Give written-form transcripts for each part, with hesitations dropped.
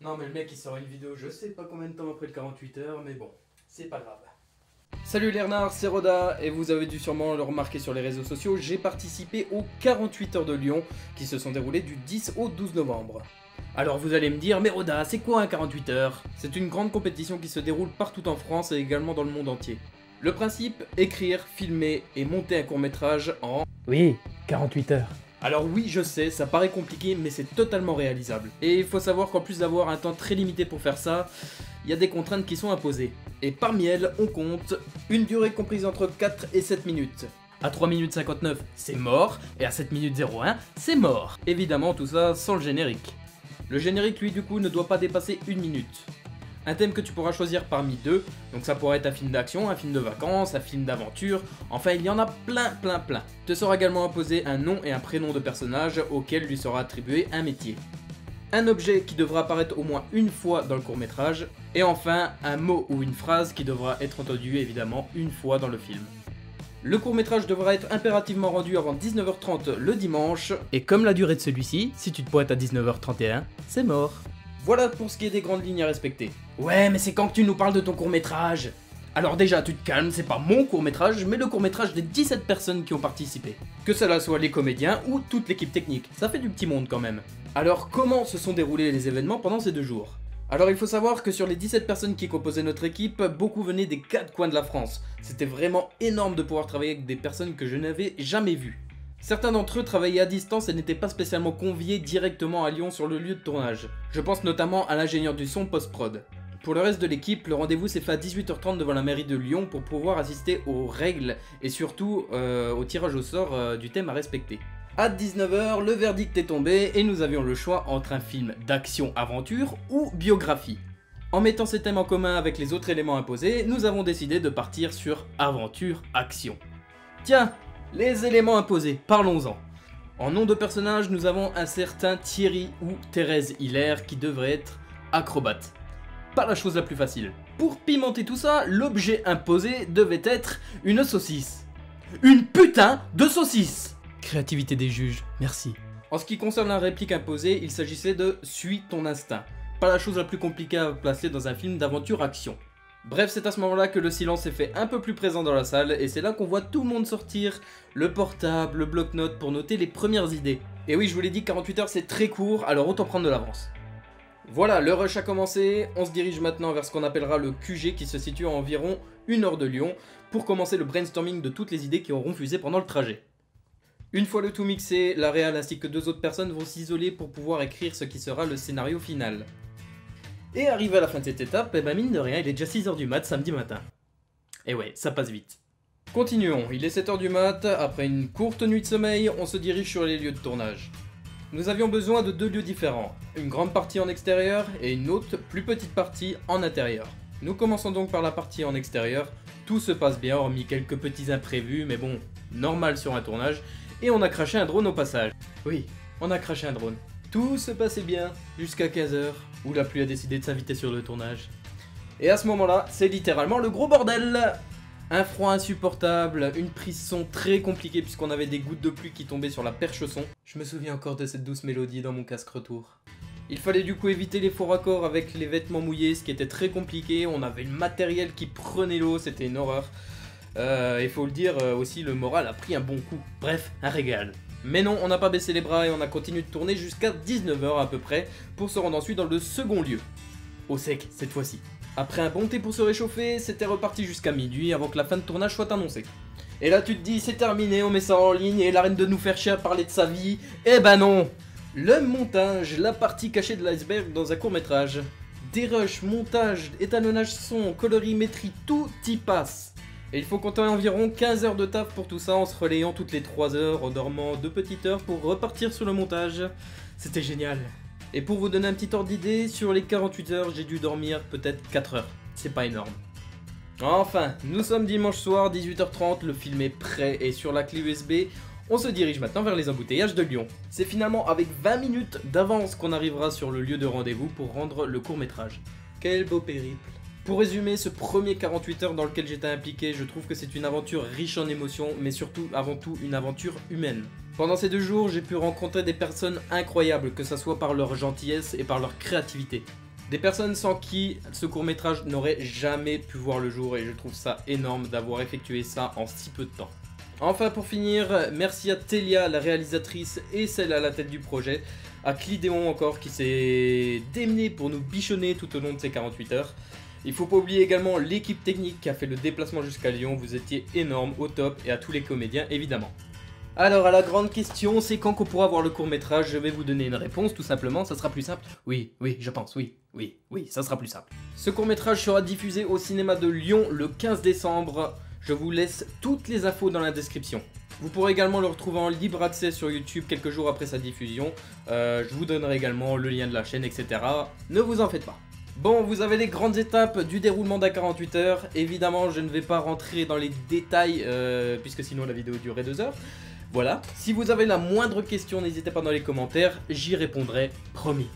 Non mais le mec il sort une vidéo je sais pas combien de temps après le 48 heures, mais bon, c'est pas grave. Salut les renards, c'est Roda, et vous avez dû sûrement le remarquer sur les réseaux sociaux, j'ai participé aux 48 heures de Lyon qui se sont déroulées du 10 au 12 novembre. Alors vous allez me dire, mais Roda, c'est quoi un 48 heures? C'est une grande compétition qui se déroule partout en France et également dans le monde entier. Le principe, écrire, filmer et monter un court-métrage en... Oui, 48 heures. Alors oui, je sais, ça paraît compliqué, mais c'est totalement réalisable. Et il faut savoir qu'en plus d'avoir un temps très limité pour faire ça, il y a des contraintes qui sont imposées. Et parmi elles, on compte une durée comprise entre 4 et 7 minutes. À 3 minutes 59, c'est mort, et à 7 minutes 01, c'est mort. Évidemment, tout ça sans le générique. Le générique, lui, du coup, ne doit pas dépasser 1 minute. Un thème que tu pourras choisir parmi deux, donc ça pourrait être un film d'action, un film de vacances, un film d'aventure, enfin il y en a plein. Te sera également imposé un nom et un prénom de personnage auquel lui sera attribué un métier. Un objet qui devra apparaître au moins une fois dans le court-métrage, et enfin un mot ou une phrase qui devra être entendu évidemment une fois dans le film. Le court-métrage devra être impérativement rendu avant 19h30 le dimanche, et comme la durée de celui-ci, si tu te pointes à 19h31, c'est mort. Voilà pour ce qui est des grandes lignes à respecter. Ouais, mais c'est quand que tu nous parles de ton court-métrage? Alors déjà, tu te calmes, c'est pas mon court-métrage, mais le court-métrage des 17 personnes qui ont participé. Que cela soit les comédiens ou toute l'équipe technique, ça fait du petit monde quand même. Alors comment se sont déroulés les événements pendant ces 2 jours? Alors il faut savoir que sur les 17 personnes qui composaient notre équipe, beaucoup venaient des 4 coins de la France. C'était vraiment énorme de pouvoir travailler avec des personnes que je n'avais jamais vues. Certains d'entre eux travaillaient à distance et n'étaient pas spécialement conviés directement à Lyon sur le lieu de tournage. Je pense notamment à l'ingénieur du son post-prod. Pour le reste de l'équipe, le rendez-vous s'est fait à 18h30 devant la mairie de Lyon pour pouvoir assister aux règles et surtout au tirage au sort du thème à respecter. À 19h, le verdict est tombé et nous avions le choix entre un film d'action-aventure ou biographie. En mettant ces thèmes en commun avec les autres éléments imposés, nous avons décidé de partir sur aventure-action. Tiens, les éléments imposés, parlons-en. En nom de personnage, nous avons un certain Thierry ou Thérèse Hilaire qui devrait être acrobate. Pas la chose la plus facile. Pour pimenter tout ça, l'objet imposé devait être une saucisse. Une putain de saucisse! Créativité des juges, merci. En ce qui concerne la réplique imposée, il s'agissait de « Suis ton instinct ». Pas la chose la plus compliquée à placer dans un film d'aventure-action. Bref, c'est à ce moment-là que le silence s'est fait un peu plus présent dans la salle et c'est là qu'on voit tout le monde sortir le portable, le bloc-notes pour noter les premières idées. Et oui, je vous l'ai dit, 48 heures c'est très court, alors autant prendre de l'avance. Voilà, le rush a commencé, on se dirige maintenant vers ce qu'on appellera le QG qui se situe à environ 1 heure de Lyon pour commencer le brainstorming de toutes les idées qui auront fusé pendant le trajet. Une fois le tout mixé, la réal ainsi que 2 autres personnes vont s'isoler pour pouvoir écrire ce qui sera le scénario final. Et arrivé à la fin de cette étape, mine de rien, il est déjà 6h du mat samedi matin. Et ouais, ça passe vite. Continuons, il est 7h du mat, après une courte nuit de sommeil, on se dirige sur les lieux de tournage. Nous avions besoin de 2 lieux différents, une grande partie en extérieur et une autre, plus petite partie en intérieur. Nous commençons donc par la partie en extérieur, tout se passe bien hormis quelques petits imprévus, mais bon, normal sur un tournage, et on a craché un drone au passage. Oui, on a craché un drone. Tout se passait bien, jusqu'à 15h, où la pluie a décidé de s'inviter sur le tournage. Et à ce moment-là, c'est littéralement le gros bordel! Un froid insupportable, une prise son très compliquée puisqu'on avait des gouttes de pluie qui tombaient sur la perche son. Je me souviens encore de cette douce mélodie dans mon casque retour. Il fallait du coup éviter les faux raccords avec les vêtements mouillés, ce qui était très compliqué. On avait le matériel qui prenait l'eau, c'était une horreur. Il faut le dire aussi, le moral a pris un bon coup. Bref, un régal. Mais non, on n'a pas baissé les bras et on a continué de tourner jusqu'à 19h à peu près pour se rendre ensuite dans le second lieu. Au sec, cette fois-ci. Après un bon thé pour se réchauffer, c'était reparti jusqu'à minuit avant que la fin de tournage soit annoncée. Et là tu te dis, c'est terminé, on met ça en ligne et l'arrête de nous faire chier à parler de sa vie. Eh ben non! Le montage, la partie cachée de l'iceberg dans un court-métrage. Des rushs, montage, étalonnage son, colorimétrie, tout y passe. Et il faut compter environ 15 heures de taf pour tout ça en se relayant toutes les 3 heures, en dormant 2 petites heures pour repartir sur le montage. C'était génial. Et pour vous donner un petit ordre d'idée, sur les 48 heures, j'ai dû dormir peut-être 4 heures. C'est pas énorme. Enfin, nous sommes dimanche soir, 18h30, le film est prêt et sur la clé USB, on se dirige maintenant vers les embouteillages de Lyon. C'est finalement avec 20 minutes d'avance qu'on arrivera sur le lieu de rendez-vous pour rendre le court-métrage. Quel beau périple. Pour résumer, ce premier 48 heures dans lequel j'étais impliqué, je trouve que c'est une aventure riche en émotions, mais surtout, avant tout, une aventure humaine. Pendant ces 2 jours, j'ai pu rencontrer des personnes incroyables, que ce soit par leur gentillesse et par leur créativité. Des personnes sans qui ce court-métrage n'aurait jamais pu voir le jour et je trouve ça énorme d'avoir effectué ça en si peu de temps. Enfin pour finir, merci à Télia, la réalisatrice et celle à la tête du projet, à Clidéon encore qui s'est démené pour nous bichonner tout au long de ces 48 heures. Il faut pas oublier également l'équipe technique qui a fait le déplacement jusqu'à Lyon, vous étiez énormes, au top, et à tous les comédiens évidemment. Alors à la grande question, c'est quand qu'on pourra voir le court-métrage? Je vais vous donner une réponse tout simplement, ça sera plus simple. Oui, je pense, oui, ça sera plus simple. Ce court-métrage sera diffusé au cinéma de Lyon le 15 décembre. Je vous laisse toutes les infos dans la description. Vous pourrez également le retrouver en libre accès sur YouTube quelques jours après sa diffusion. Je vous donnerai également le lien de la chaîne, etc. Ne vous en faites pas. Bon, vous avez les grandes étapes du déroulement d'A 48 heures. Évidemment, je ne vais pas rentrer dans les détails, puisque sinon la vidéo durerait 2 heures. Voilà. Si vous avez la moindre question, n'hésitez pas dans les commentaires, j'y répondrai, promis.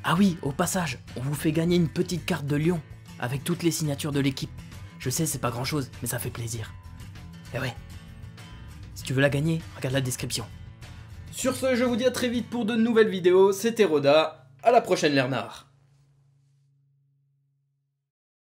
Ah oui, au passage, on vous fait gagner une petite carte de Lyon, avec toutes les signatures de l'équipe. Je sais, c'est pas grand chose, mais ça fait plaisir. Et ouais. Si tu veux la gagner, regarde la description. Sur ce, je vous dis à très vite pour de nouvelles vidéos, c'était Roda, à la prochaine Lernard.